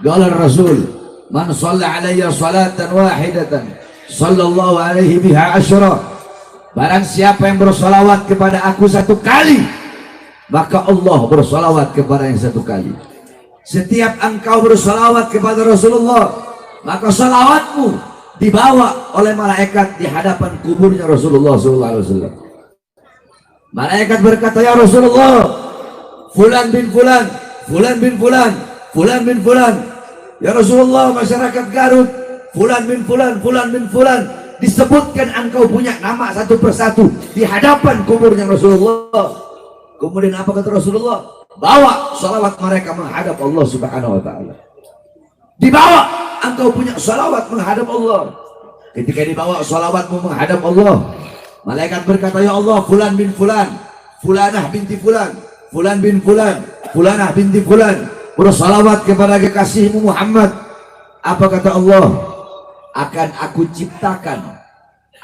Qala Rasul, man shalla alayya salatan wahidatan sallallahu alaihi biha asyra. Barang siapa yang bersolawat kepada aku satu kali, maka Allah bersolawat kepada yang satu kali. Setiap engkau bersolawat kepada Rasulullah, maka salawatmu dibawa oleh malaikat di hadapan kuburnya Rasulullah SAW. Malaikat berkata, ya Rasulullah, fulan bin fulan, fulan bin fulan, fulan bin fulan. Ya Rasulullah, masyarakat Garut, fulan bin fulan, fulan bin fulan. Disebutkan engkau punya nama satu persatu di hadapan kuburnya Rasulullah. Kemudian apa kata Rasulullah? Bawa salawat mereka menghadap Allah Subhanahu wa ta'ala. Dibawa engkau punya salawat menghadap Allah. Ketika dibawa salawatmu menghadap Allah, malaikat berkata, ya Allah, fulan bin fulan, fulanah binti fulan, fulan bin fulan, fulanah binti fulan, bersalawat kepada kekasihmu Muhammad. Apa kata Allah? Akan aku ciptakan,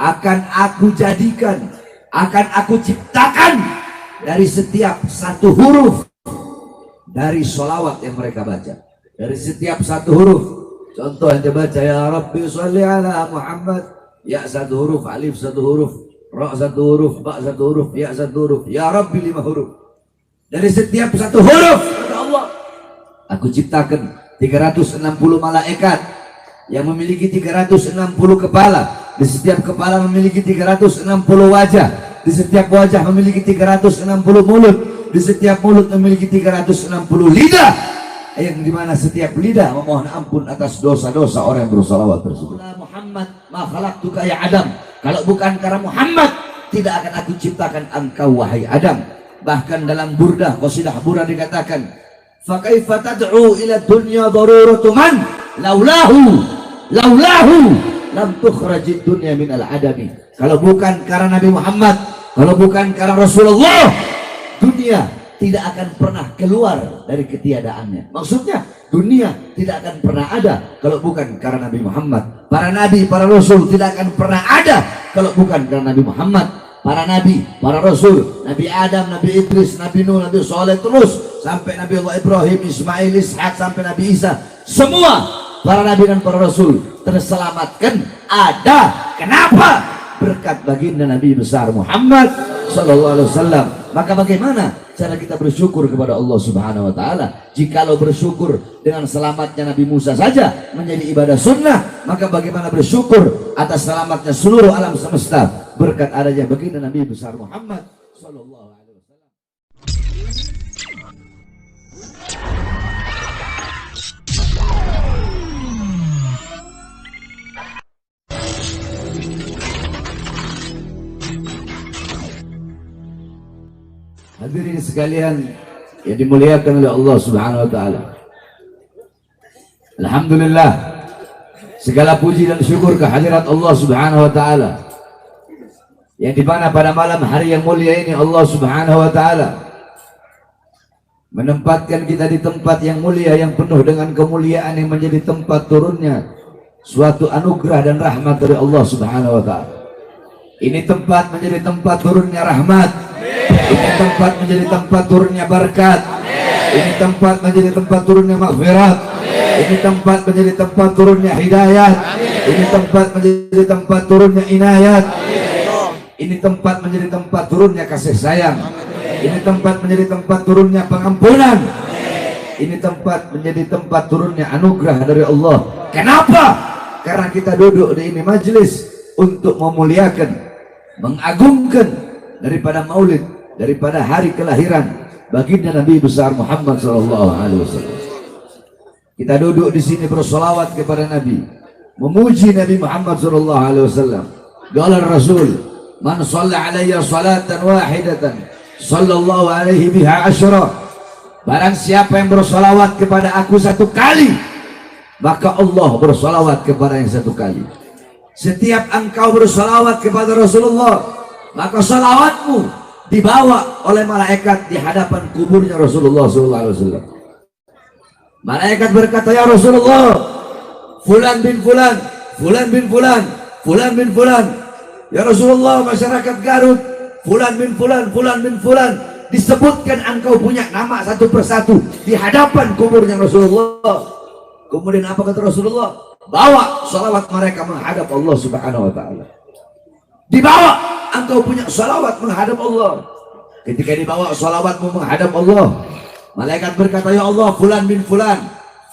akan aku jadikan, akan aku ciptakan dari setiap satu huruf dari salawat yang mereka baca. Dari setiap satu huruf, contoh yang dibaca, ya Rabbi sholli ala Muhammad, ya satu huruf, alif satu huruf, ra satu huruf, ba satu huruf, ya satu huruf, ya Rabbi 5 huruf. Dari setiap satu huruf, kata Allah, aku ciptakan 360 malaikat yang memiliki 360 kepala. Di setiap kepala memiliki 360 wajah. Di setiap wajah memiliki 360 mulut. Di setiap mulut memiliki 360 lidah, yang dimana setiap lidah memohon ampun atas dosa-dosa orang yang bersalawat tersebut. Muhammad ma khalaqtuka ya Adam. Kalau bukan karena Muhammad, tidak akan aku ciptakan engkau wahai Adam. Bahkan dalam burdah, qasidah burdah dikatakan, fa kaifa tad'u ila dunya daruratu man laulahu lam tukhrajid dunya minal adami. Kalau bukan karena Nabi Muhammad, kalau bukan karena Rasulullah, dunia tidak akan pernah keluar dari ketiadaannya. Maksudnya dunia tidak akan pernah ada kalau bukan karena Nabi Muhammad. Para nabi, para rasul tidak akan pernah ada kalau bukan karena Nabi Muhammad. Para nabi, para rasul, Nabi Adam, Nabi Idris, Nabi Nuh, Nabi Saleh, terus sampai Nabi Allah Ibrahim, Ismail, Ishak, sampai Nabi Isa. Semua para nabi dan para rasul terselamatkan ada. Kenapa? Berkat baginda Nabi besar Muhammad sallallahu alaihi wasallam. Maka bagaimana cara kita bersyukur kepada Allah Subhanahu wa ta'ala? Jikalau bersyukur dengan selamatnya Nabi Musa saja menjadi ibadah sunnah, maka bagaimana bersyukur atas selamatnya seluruh alam semesta berkat adanya baginda Nabi besar Muhammad sallallahu alaihi wasallam. Hadirin sekalian yang dimuliakan oleh Allah Subhanahu wa ta'ala, alhamdulillah, segala puji dan syukur kehadirat Allah Subhanahu wa ta'ala, yang dimana pada malam hari yang mulia ini Allah Subhanahu wa ta'ala menempatkan kita di tempat yang mulia, yang penuh dengan kemuliaan, yang menjadi tempat turunnya suatu anugerah dan rahmat dari Allah Subhanahu wa ta'ala. Ini tempat menjadi tempat turunnya rahmat. Ini tempat menjadi tempat turunnya berkat. Ini tempat menjadi tempat turunnya maghfirah. Ini tempat menjadi tempat turunnya hidayah. Ini tempat menjadi tempat turunnya inayat. Ini tempat menjadi tempat turunnya kasih sayang. Ini tempat menjadi tempat turunnya pengampunan. Ini tempat menjadi tempat turunnya anugerah dari Allah. Kenapa? Karena kita duduk di ini majelis untuk memuliakan, mengagungkan daripada maulid, daripada hari kelahiran baginda Nabi besar Muhammad sallallahu alaihi wasallam. Kita duduk di sini bersolawat kepada Nabi, memuji Nabi Muhammad sallallahu alaihi wasallam. Qala Rasul, man shalla alayya salatan wahidatan sallallahu alaihi biha asyra. Barang siapa yang bersolawat kepada aku satu kali, maka Allah bersolawat kepada yang satu kali. Setiap engkau bersolawat kepada Rasulullah, maka salawatmu dibawa oleh malaikat di hadapan kuburnya Rasulullah SAW. Malaikat berkata, ya Rasulullah, fulan bin fulan, fulan bin fulan, fulan bin fulan. Ya Rasulullah, masyarakat Garut, fulan bin fulan, fulan bin fulan. Disebutkan engkau punya nama satu persatu di hadapan kuburnya Rasulullah. Kemudian apa kata Rasulullah? Bawa salawat mereka menghadap Allah Subhanahu wa ta'ala. Dibawa, engkau punya salawat menghadap Allah. Ketika dibawa salawatmu menghadap Allah, malaikat berkata, ya Allah, fulan bin fulan,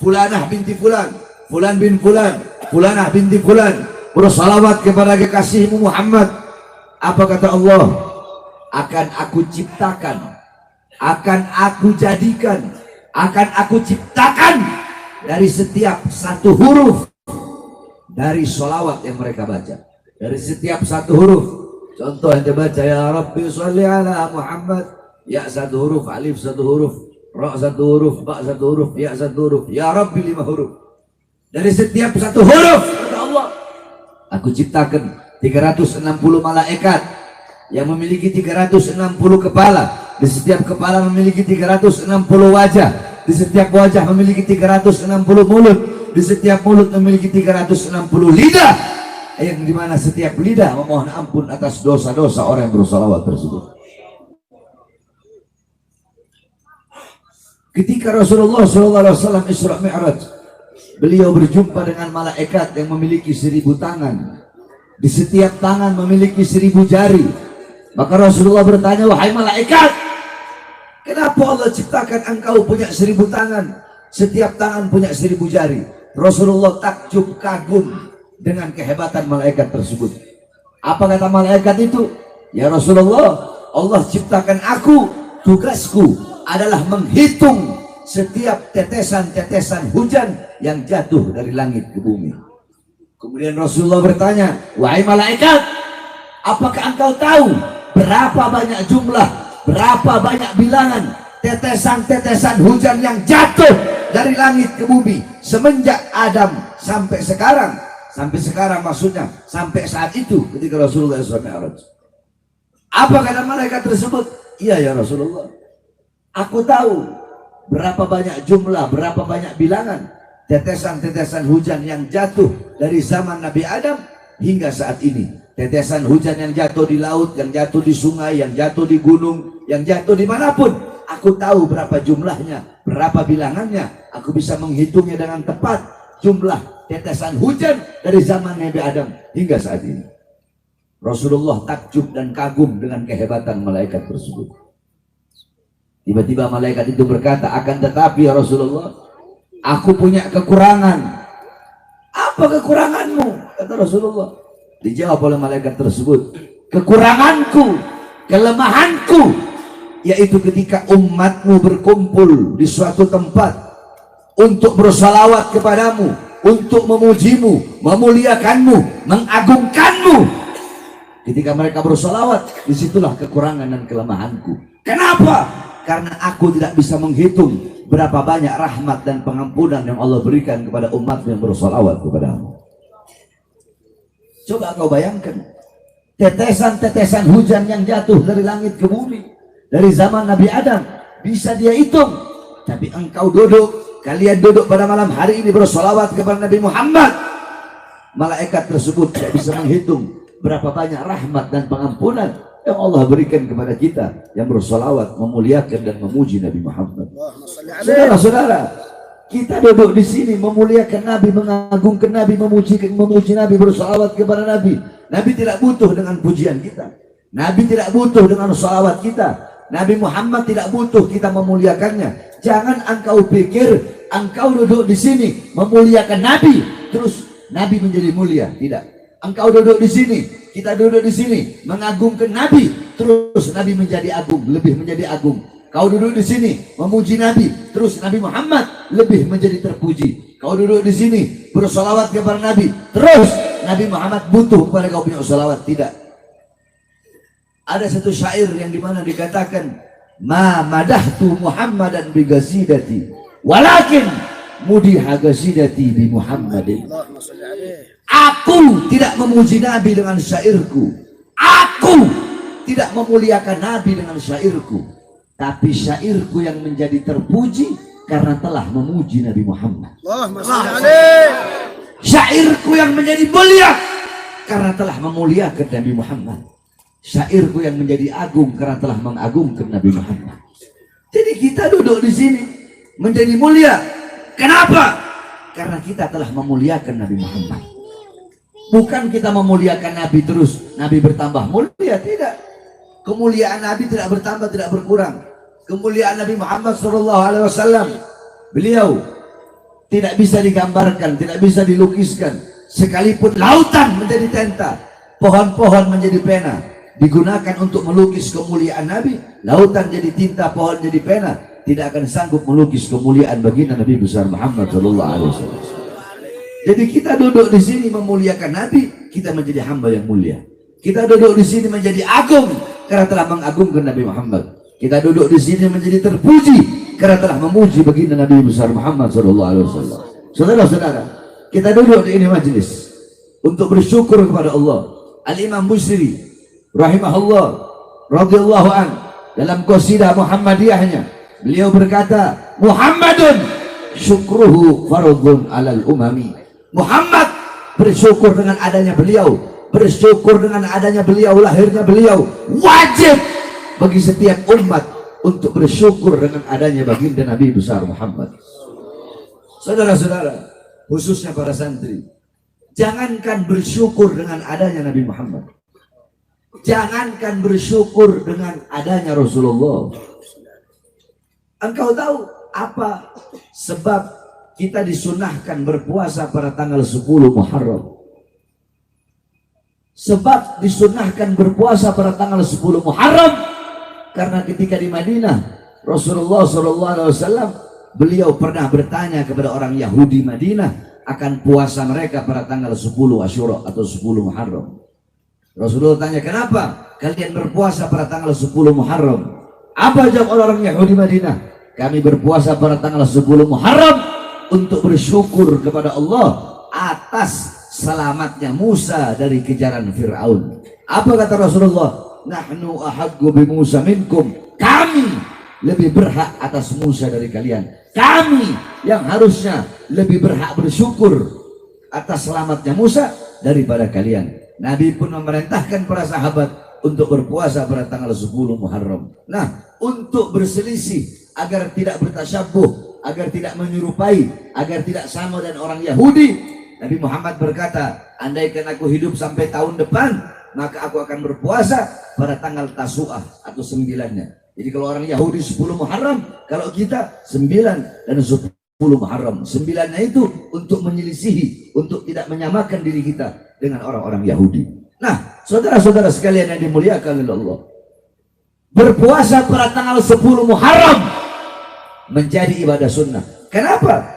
fulanah binti fulan, fulan bin fulan, fulanah binti fulan, bersalawat kepada kekasihmu Muhammad. Apa kata Allah? Akan aku ciptakan, akan aku jadikan, akan aku ciptakan dari setiap satu huruf dari sholawat yang mereka baca, dari setiap satu huruf. Contoh yang dibaca, ya Rabbi sholli ala Muhammad, ya satu huruf, alif satu huruf, ra satu huruf, ba satu huruf, ya satu huruf, ya Rabbi 5 huruf. Dari setiap satu huruf kata Allah, aku ciptakan 360 malaikat yang memiliki 360 kepala. Di setiap kepala memiliki 360 wajah, di setiap wajah memiliki 360 mulut, di setiap mulut memiliki 360 lidah, yang dimana setiap lidah memohon ampun atas dosa-dosa orang yang bersalawat tersebut. Ketika Rasulullah SAW Isra Mi'raj, beliau berjumpa dengan malaikat yang memiliki 1000 tangan, di setiap tangan memiliki 1000 jari. Maka Rasulullah bertanya, wahai malaikat, kenapa Allah ciptakan engkau punya 1000 tangan, setiap tangan punya 1000 jari? Rasulullah takjub kagum dengan kehebatan malaikat tersebut. Apa kata malaikat itu? Ya Rasulullah, Allah ciptakan aku, tugasku adalah menghitung setiap tetesan-tetesan hujan yang jatuh dari langit ke bumi. Kemudian Rasulullah bertanya, wahai malaikat, apakah engkau tahu berapa banyak jumlah, berapa banyak bilangan tetesan-tetesan hujan yang jatuh dari langit ke bumi semenjak Adam sampai sekarang? Sampai sekarang maksudnya sampai saat itu ketika Rasulullah SAW. Apa kata malaikat tersebut? Iya ya Rasulullah, aku tahu berapa banyak jumlah, berapa banyak bilangan tetesan-tetesan hujan yang jatuh dari zaman Nabi Adam hingga saat ini. Tetesan hujan yang jatuh di laut, yang jatuh di sungai, yang jatuh di gunung, yang jatuh dimanapun. Aku tahu berapa jumlahnya, berapa bilangannya. Aku bisa menghitungnya dengan tepat, jumlah tetesan hujan dari zaman Nabi Adam hingga saat ini. Rasulullah takjub dan kagum dengan kehebatan malaikat tersebut. Tiba-tiba malaikat itu berkata, akan tetapi ya Rasulullah, aku punya kekurangan. Apa kekuranganmu? Kata Rasulullah. Dijawab oleh malaikat tersebut, kekuranganku, kelemahanku, yaitu ketika umatmu berkumpul di suatu tempat untuk bersalawat kepadamu, untuk memujimu, memuliakanmu, mengagungkanmu. Ketika mereka bersalawat, disitulah kekurangan dan kelemahanku. Kenapa? Karena aku tidak bisa menghitung berapa banyak rahmat dan pengampunan yang Allah berikan kepada umat yang bersalawat kepadamu. Coba kau bayangkan, tetesan-tetesan hujan yang jatuh dari langit ke bumi dari zaman Nabi Adam bisa dia hitung. Tapi engkau duduk, kalian duduk pada malam hari ini bersalawat kepada Nabi Muhammad, malaikat tersebut tidak bisa menghitung berapa banyak rahmat dan pengampunan yang Allah berikan kepada kita yang bersalawat, memuliakan dan memuji Nabi Muhammad. Saudara-saudara, kita duduk di sini memuliakan Nabi, mengagungkan Nabi, memuji Nabi, bersalawat kepada Nabi. Nabi tidak butuh dengan pujian kita. Nabi tidak butuh dengan salawat kita. Nabi Muhammad tidak butuh kita memuliakannya. Jangan engkau pikir engkau duduk di sini memuliakan Nabi, terus Nabi menjadi mulia. Tidak. Engkau duduk di sini, kita duduk di sini mengagungkan Nabi, terus Nabi menjadi agung, lebih menjadi agung. Kau duduk di sini memuji Nabi, terus Nabi Muhammad lebih menjadi terpuji. Kau duduk di sini bersolawat kepada Nabi, terus Nabi Muhammad butuh kepada kau punya solawat. Tidak. Ada satu syair yang dimana dikatakan, ma madahtu Muhammadan bi ghasidati, walakin mudiha ghasidati bi Muhammadin. Aku tidak memuji Nabi dengan syairku, aku tidak memuliakan Nabi dengan syairku, tapi syairku yang menjadi terpuji karena telah memuji Nabi Muhammad. Syairku yang menjadi mulia karena telah memuliakan Nabi Muhammad. Syairku yang menjadi agung karena telah mengagungkan Nabi Muhammad. Jadi kita duduk di sini menjadi mulia. Kenapa? Karena kita telah memuliakan Nabi Muhammad. Bukan kita memuliakan Nabi terus Nabi bertambah mulia, tidak. Kemuliaan Nabi tidak bertambah, tidak berkurang. Kemuliaan Nabi Muhammad SAW, beliau tidak bisa digambarkan, tidak bisa dilukiskan. Sekalipun lautan menjadi tinta, pohon-pohon menjadi pena, digunakan untuk melukis kemuliaan Nabi. Lautan jadi tinta, pohon jadi pena, tidak akan sanggup melukis kemuliaan baginda Nabi besar Muhammad SAW. Jadi kita duduk di sini memuliakan Nabi, kita menjadi hamba yang mulia. Kita duduk di sini menjadi agung karena telah mengagungkan Nabi Muhammad. Kita duduk di sini menjadi terpuji karena telah memuji baginda Nabi besar Muhammad SAW. Saudara-saudara, kita duduk di ini majelis untuk bersyukur kepada Allah. Al-Imam Busiri rahimahullah radhiyallahu an dalam qasidah Muhammadiyahnya, beliau berkata, Muhammadun syukruhu fardhun alal umami. Muhammad, bersyukur dengan adanya beliau, bersyukur dengan adanya beliau, lahirnya beliau, wajib bagi setiap umat untuk bersyukur dengan adanya baginda Nabi besar Muhammad. Saudara-saudara, khususnya para santri, jangankan bersyukur dengan adanya Nabi Muhammad, jangankan bersyukur dengan adanya Rasulullah. Engkau tahu apa sebab kita disunahkan berpuasa pada tanggal 10 Muharram? Sebab disunahkan berpuasa pada tanggal 10 Muharram karena ketika di Madinah Rasulullah SAW, beliau pernah bertanya kepada orang Yahudi Madinah akan puasa mereka pada tanggal 10 Asyura atau 10 Muharram. Rasulullah tanya, kenapa kalian berpuasa pada tanggal 10 Muharram? Apa jawab orang Yahudi Madinah? Kami berpuasa pada tanggal 10 Muharram untuk bersyukur kepada Allah atas selamatnya Musa dari kejaran Fir'aun. Apa kata Rasulullah? Nahnu ahaggu bi Musa minkum. Kami lebih berhak atas Musa dari kalian. Kami yang harusnya lebih berhak bersyukur atas selamatnya Musa daripada kalian. Nabi pun memerintahkan para sahabat untuk berpuasa pada tanggal 10 Muharram. Nah, untuk berselisih agar tidak bertasyabuh, agar tidak menyerupai, agar tidak sama dengan orang Yahudi, Nabi Muhammad berkata, andaikan aku hidup sampai tahun depan, maka aku akan berpuasa pada tanggal Tasu'ah atau 9-nya. Jadi kalau orang Yahudi 10 Muharram, kalau kita 9 dan 10 Muharram. 9-nya itu untuk menyelisihi, untuk tidak menyamakan diri kita dengan orang-orang Yahudi. Nah, saudara-saudara sekalian yang dimuliakan oleh Allah, berpuasa pada tanggal 10 Muharram menjadi ibadah sunnah. Kenapa?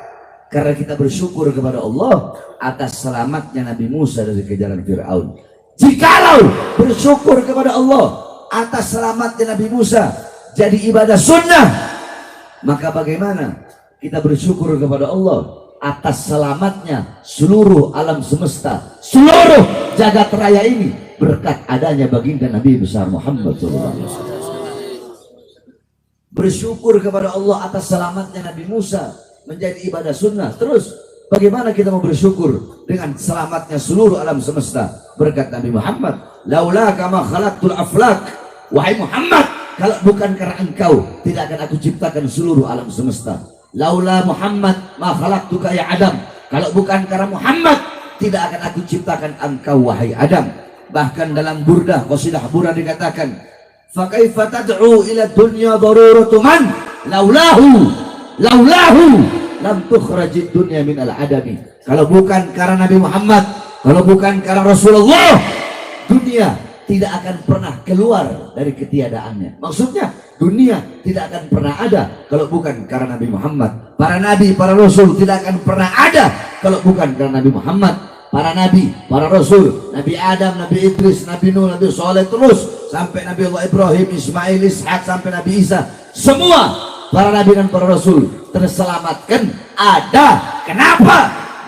Karena kita bersyukur kepada Allah atas selamatnya Nabi Musa dari kejaran Fir'aun. Jikalau bersyukur kepada Allah atas selamatnya Nabi Musa jadi ibadah sunnah, maka bagaimana kita bersyukur kepada Allah atas selamatnya seluruh alam semesta, seluruh jagat raya ini berkat adanya baginda Nabi besar Muhammad SAW. Bersyukur kepada Allah atas selamatnya Nabi Musa menjadi ibadah sunnah. Terus bagaimana kita mau bersyukur dengan selamatnya seluruh alam semesta berkat Nabi Muhammad? Laula kama khalaqtul aflak, wahai Muhammad, kalau bukan karena engkau tidak akan aku ciptakan seluruh alam semesta. Laula Muhammad ma khalaqtuka ya Adam, kalau bukan karena Muhammad tidak akan aku ciptakan engkau wahai Adam. Bahkan dalam Burdah, qasidah Burdah dikatakan, fakaifa tad'u ila dunya daruratu man laulahu lam tukhrajid dunya min al-adami. Kalau bukan karena Nabi Muhammad, kalau bukan karena Rasulullah, dunia tidak akan pernah keluar dari ketiadaannya. Maksudnya dunia tidak akan pernah ada kalau bukan karena Nabi Muhammad. Para nabi, para rasul tidak akan pernah ada kalau bukan karena Nabi Muhammad. Para nabi, para rasul, Nabi Adam, Nabi Idris, Nabi Nuh, Nabi Saleh, terus sampai Nabi Allah Ibrahim, Ismail, Ishak, sampai Nabi Isa, semua para nabi dan para rasul terselamatkan ada. Kenapa?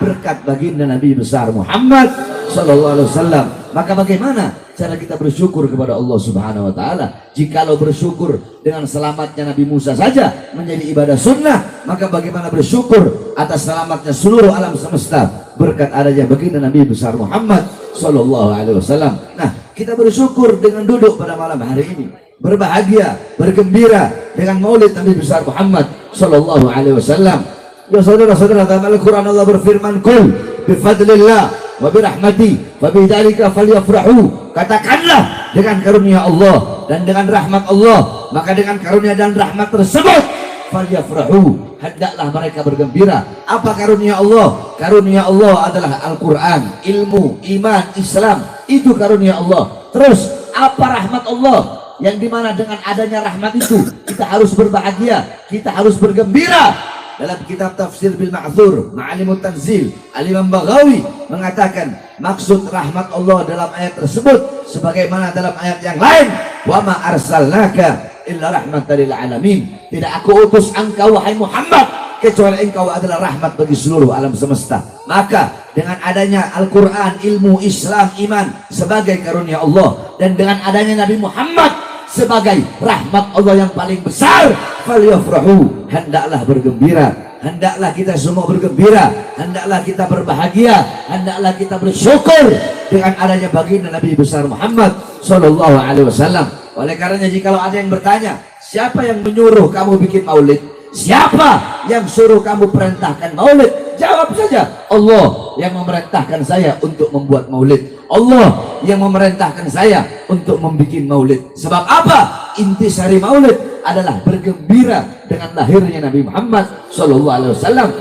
Berkat baginda Nabi besar Muhammad sallallahu alaihi wasallam. Maka bagaimana cara kita bersyukur kepada Allah Subhanahu wa taala? Jikalau bersyukur dengan selamatnya Nabi Musa saja menjadi ibadah sunnah, maka bagaimana bersyukur atas selamatnya seluruh alam semesta berkat adanya baginda Nabi besar Muhammad sallallahu alaihi wasallam. Nah, kita bersyukur dengan duduk pada malam hari ini, berbahagia, bergembira dengan maulid Nabi besar Muhammad sallallahu alaihi wasallam. Ya saudara-saudara, dalam Al-Quran Allah berfirman, "Qul bifadlillah wa birahmati wa bidzalika falyafrahu." Katakanlah, dengan karunia Allah dan dengan rahmat Allah, maka dengan karunia dan rahmat tersebut falyafrahu, hendaklah mereka bergembira. Apa karunia Allah? Karunia Allah adalah Al-Quran, ilmu, iman, Islam. Itu karunia Allah. Terus apa rahmat Allah? Yang dimana dengan adanya rahmat itu kita harus berbahagia, kita harus bergembira. Dalam kitab Tafsir bil Ma'thur Ma'alimut Tanzil, Al-Imam Baghawi mengatakan maksud rahmat Allah dalam ayat tersebut sebagaimana dalam ayat yang lain, wa ma arsalnaka illa rahmatan lil alamin. Tidak aku utus engkau wahai Muhammad kecuali engkau adalah rahmat bagi seluruh alam semesta. Maka dengan adanya Al-Quran, ilmu, Islam, iman sebagai karunia Allah, dan dengan adanya Nabi Muhammad sebagai rahmat Allah yang paling besar, falyafrahu, hendaklah bergembira, hendaklah kita semua bergembira, hendaklah kita berbahagia, hendaklah kita bersyukur dengan adanya baginda Nabi besar Muhammad sallallahu alaihi wasallam. Oleh karenanya jika ada yang bertanya, siapa yang menyuruh kamu bikin maulid? Siapa yang suruh kamu perintahkan maulid? Jawab saja, Allah yang memerintahkan saya untuk membuat maulid. Allah yang memerintahkan saya untuk membuat maulid. Sebab apa? Intisari maulid adalah bergembira dengan lahirnya Nabi Muhammad SAW.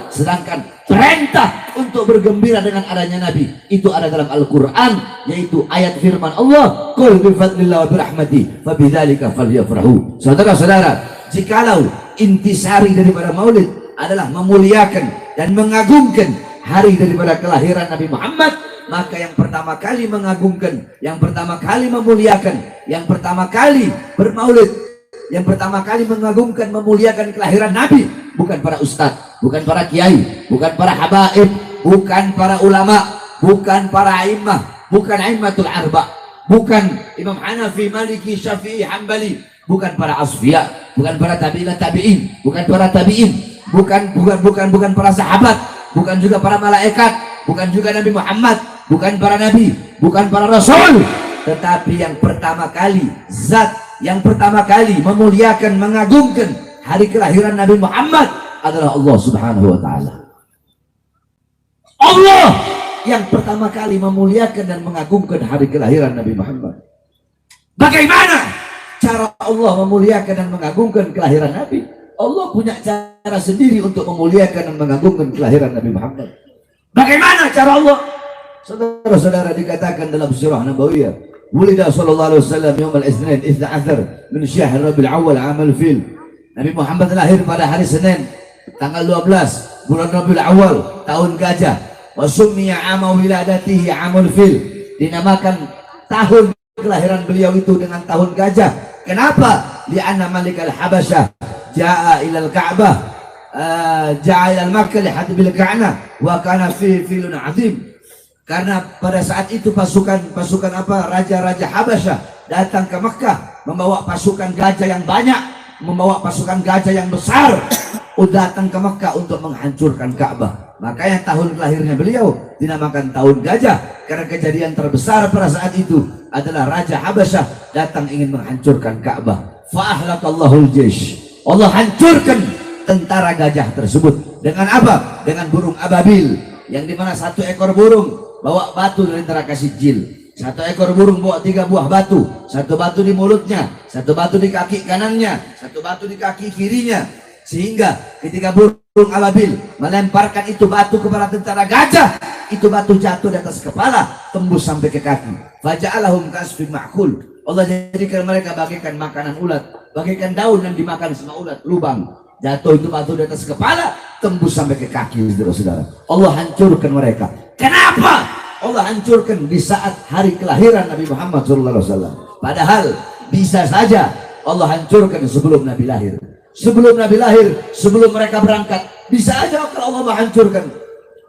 Sedangkan perintah untuk bergembira dengan adanya Nabi itu ada dalam Al-Quran, yaitu ayat firman Allah, "Qul bifadlillah wa birahmati fabidzalika falyafrahu." Saudara-saudara, jikalau intisari daripada maulid adalah memuliakan dan mengagungkan hari daripada kelahiran Nabi Muhammad, maka yang pertama kali mengagungkan, yang pertama kali memuliakan, yang pertama kali bermaulid, yang pertama kali mengagungkan, memuliakan kelahiran Nabi bukan para ustadz, bukan para kiai, bukan para habaib, bukan para ulama, bukan para a'immah, bukan a'immatul arba', bukan Imam Hanafi, Maliki, Syafi'i, Hambali, bukan para asfiya, bukan para tabi'in, bukan para tabi'in, bukan para sahabat, bukan juga para malaikat, bukan juga Nabi Muhammad, bukan para nabi, bukan para rasul, tetapi yang pertama kali, zat yang pertama kali memuliakan, mengagungkan hari kelahiran Nabi Muhammad adalah Allah Subhanahu wa taala. Allah yang pertama kali memuliakan dan mengagungkan hari kelahiran Nabi Muhammad. Bagaimana cara Allah memuliakan dan mengagungkan kelahiran Nabi? Allah punya cara sendiri untuk memuliakan dan mengagungkan kelahiran Nabi Muhammad. Bagaimana cara Allah? Saudara-saudara, dikatakan dalam surah Nabawiyah, wulida sallallahu alaihi wasallam yaumul Itsnin 12 min syahr Rabiul Awwal amal fil. Nabi Muhammad lahir pada hari Senin tanggal 12 bulan Rabiul Awwal tahun gajah. Wa summiya ama wiladatihi amul fil. Dinamakan tahun kelahiran beliau itu dengan tahun gajah. Kenapa? Li'anna malikal Habasyah ja'a ilal Ka'bah, ja'a ilal Makkah lihadbil Ka'nah wa kana fi filun azim. Karena pada saat itu pasukan apa, raja-raja Habasyah datang ke Mekah membawa pasukan gajah yang banyak, membawa pasukan gajah yang besar, datang ke Mekah untuk menghancurkan Ka'bah. Makanya tahun lahirnya beliau dinamakan tahun gajah, karena kejadian terbesar pada saat itu adalah Raja Habasyah datang ingin menghancurkan Ka'bah. Fa'ahlakallahul jaish, Allah hancurkan tentara gajah tersebut. Dengan apa? Dengan burung ababil, yang dimana satu ekor burung bawa batu dari neraka Sijil. Satu ekor burung bawa 3 buah batu, satu batu di mulutnya, satu batu di kaki kanannya, satu batu di kaki kirinya, sehingga ketika burung ababil melemparkan itu batu kepada tentara gajah, itu batu jatuh di atas kepala, tembus sampai ke kaki. Faja'alahum kasfin ma'kul, Allah jadikan mereka bagaikan makanan ulat, bagaikan daun yang dimakan sama ulat, lubang. Jatuh itu batu di atas kepala, tembus sampai ke kaki. Saudara-saudara, Allah hancurkan mereka. Kenapa Allah hancurkan di saat hari kelahiran Nabi Muhammad SAW? Padahal bisa saja Allah hancurkan sebelum Nabi lahir. Sebelum Nabi lahir, sebelum mereka berangkat, bisa aja kalau Allah hancurkan.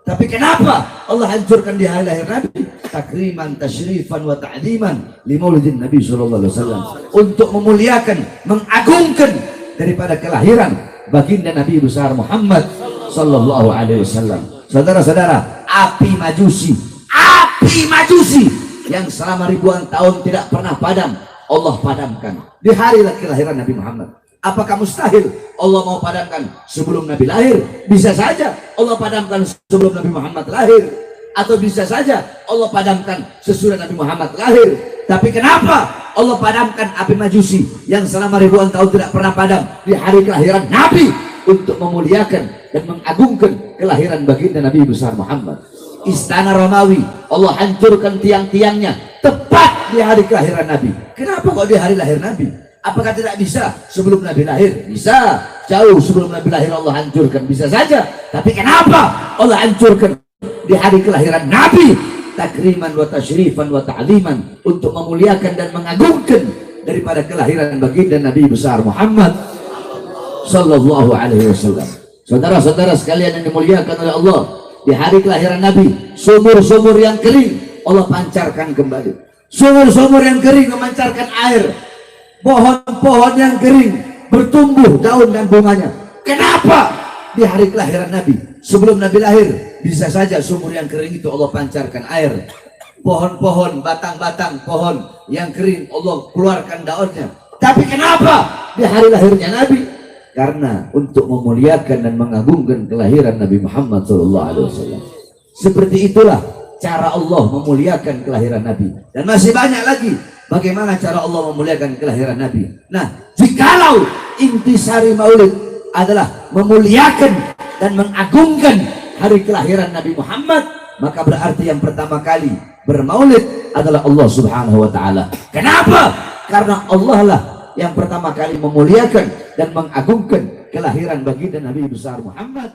Tapi kenapa Allah hancurkan di hari lahir Nabi? Takriman, tasyrifan, wa ta'diman li maulidin Nabi SAW, untuk memuliakan, mengagungkan daripada kelahiran baginda Nabi besar Muhammad sallallahu alaihi wasallam. Saudara-saudara, api majusi yang selama ribuan tahun tidak pernah padam, Allah padamkan di hari kelahiran Nabi Muhammad. Apakah mustahil Allah mau padamkan sebelum Nabi lahir? Bisa saja Allah padamkan sebelum Nabi Muhammad lahir, atau bisa saja Allah padamkan sesudah Nabi Muhammad lahir. Tapi kenapa Allah padamkan api Majusi yang selama ribuan tahun tidak pernah padam di hari kelahiran Nabi, untuk memuliakan dan mengagungkan kelahiran baginda Nabi besar Muhammad? Istana Romawi Allah hancurkan tiang-tiangnya tepat di hari kelahiran Nabi. Kenapa kok di hari lahir Nabi? Apakah tidak bisa sebelum Nabi lahir? Bisa. Jauh sebelum Nabi lahir Allah hancurkan, bisa saja. Tapi kenapa Allah hancurkan di hari kelahiran Nabi? Takriman wa tasyrifan wa ta'liman, untuk memuliakan dan mengagungkan daripada kelahiran baginda Nabi besar Muhammad sallallahu alaihi wasallam. Saudara-saudara sekalian yang dimuliakan oleh Allah, di hari kelahiran Nabi, sumur-sumur yang kering Allah pancarkan kembali. Sumur-sumur yang kering memancarkan air, pohon-pohon yang kering bertumbuh daun dan bunganya. Kenapa di hari kelahiran Nabi? Sebelum Nabi lahir bisa saja sumur yang kering itu Allah pancarkan air, pohon-pohon, batang-batang pohon yang kering Allah keluarkan daunnya. Tapi kenapa di hari lahirnya Nabi? Karena untuk memuliakan dan mengagungkan kelahiran Nabi Muhammad SAW. Seperti itulah cara Allah memuliakan kelahiran Nabi. Dan masih banyak lagi bagaimana cara Allah memuliakan kelahiran Nabi. Nah, jikalau intisari maulid adalah memuliakan dan mengagungkan hari kelahiran Nabi Muhammad, maka berarti yang pertama kali bermaulid adalah Allah Subhanahu wa Ta'ala. Kenapa? Karena Allah lah yang pertama kali memuliakan dan mengagungkan kelahiran baginda Nabi besar Muhammad